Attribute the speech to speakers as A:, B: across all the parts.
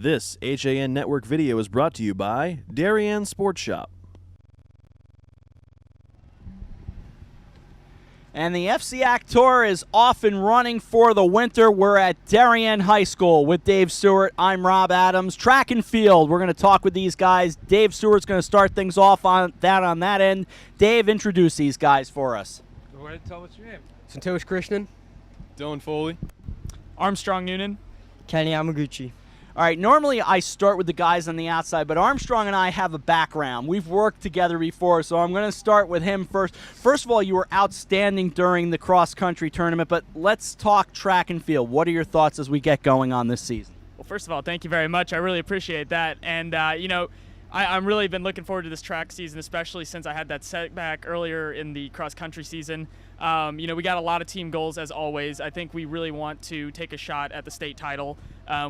A: This HAN Network video is brought to you by Darien Sports Shop.
B: And the FCIACTour is off and running for the winter. We're at Darien High School with Dave Stewart. I'm Rob Adams. Track and field, we're going to talk with these guys. Dave Stewart's going to start things off on that end. Dave, introduce these guys for us.
C: Go ahead and tell us your name.
D: Santosh, Krishnan.
A: Dillon, Foley.
E: Armstrong Noonan.
F: Kenny Yamaguchi.
B: All right, normally I start with the guys on the outside, but Armstrong and I have a background. We've worked together before, so I'm going to start with him first. First of all, you were outstanding during the cross-country tournament, but let's talk track and field. What are your thoughts as we get going on this season?
E: Well, first of all, thank you very much. I really appreciate that. And, I'm really been looking forward to this track season, especially since I had that setback earlier in the cross-country season. We got a lot of team goals, as always. I think we really want to take a shot at the state title.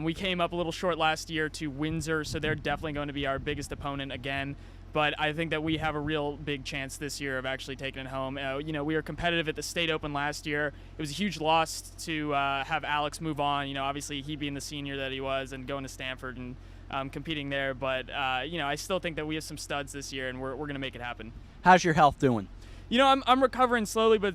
E: We came up a little short last year to Windsor, so they're definitely going to be our biggest opponent again. But I think that we have a real big chance this year of actually taking it home. We were competitive at the State Open last year. It was a huge loss to have Alex move on. Obviously he being the senior that he was and going to Stanford and competing there. But, I still think that we have some studs this year, and we're going to make it happen.
B: How's your health doing?
E: I'm recovering slowly, but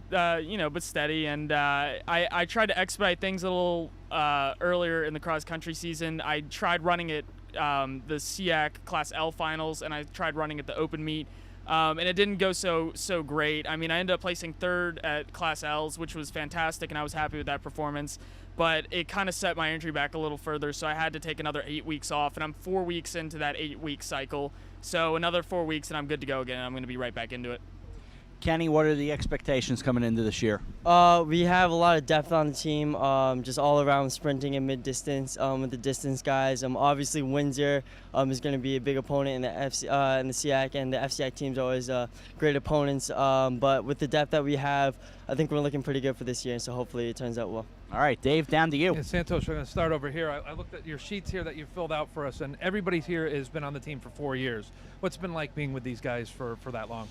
E: steady. And I tried to expedite things a little earlier in the cross-country season. I tried running at the SEAC Class L finals, and I tried running at the open meet. And it didn't go so great. I ended up placing third at Class L's, which was fantastic, and I was happy with that performance. But it kind of set my injury back a little further, so I had to take another 8 weeks off, and I'm 4 weeks into that 8-week cycle. So another 4 weeks, and I'm good to go again. I'm going to be right back into it.
B: Kenny, what are the expectations coming into this year?
F: We have a lot of depth on the team, just all around sprinting and mid-distance with the distance guys. Obviously, Windsor is going to be a big opponent in the SEAC, and the FCIAC team's always great opponents. But with the depth that we have, I think we're looking pretty good for this year, so hopefully it turns out well.
B: All right, Dave, down to you.
C: Yeah, Santosh, we're going to start over here. I looked at your sheets here that you filled out for us, and everybody here has been on the team for 4 years. What's it been like being with these guys for that long?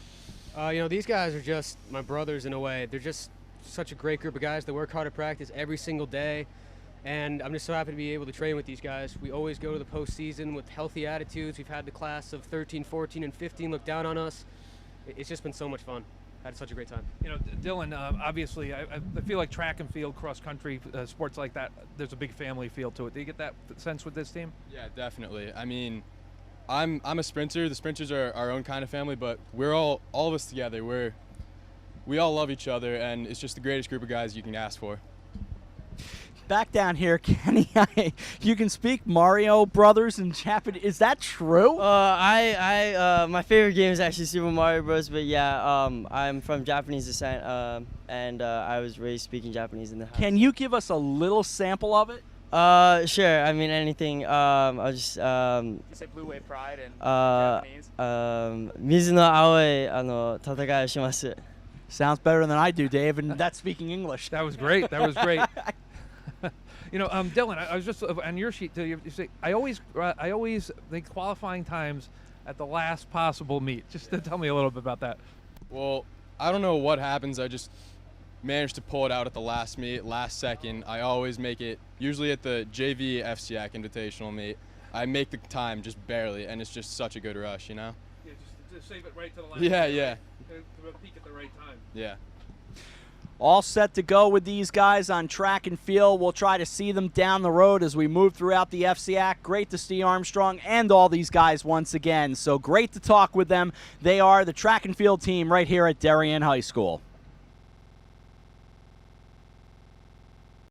D: These guys are just my brothers in a way. They're just such a great group of guys. They work hard at practice every single day, and I'm just so happy to be able to train with these guys. We always go to the postseason with healthy attitudes. We've had the class of 13, 14, and 15 look down on us. It's just been so much fun. Had such a great time.
C: Dillon, obviously, I feel like track and field, cross-country, sports like that, there's a big family feel to it. Do you get that sense with this team?
G: Yeah, definitely. I'm a sprinter. The sprinters are our own kind of family, but we're all of us together. We all love each other, and it's just the greatest group of guys you can ask for.
B: Back down here, Kenny, you can speak Mario Brothers in Japanese. Is that true?
F: My favorite game is actually Super Mario Bros. But yeah, I'm from Japanese descent, and I was raised speaking Japanese in the house.
B: Can you give us a little sample of it?
F: Sure. Anything. I'll just.
E: You say Blue Wave Pride in Japanese.
F: 水の青い戦いをします.
B: Sounds better than I do, Dave, and that's speaking English.
C: That was great. That was great. Dillon, I was just on your sheet too. You say I always think qualifying times at the last possible meet. Just tell me a little bit about that.
G: Well, I don't know what happens. I just managed to pull it out at the last meet, last second. I always make it, usually at the JV FCIAC Invitational meet. I make the time just barely, and it's just such a good rush,
C: Yeah, just save it right to the last.
G: Yeah.
C: To peak at the right time.
G: Yeah.
B: All set to go with these guys on track and field. We'll try to see them down the road as we move throughout the FCIAC. Great to see Armstrong and all these guys once again. So great to talk with them. They are the track and field team right here at Darien High School.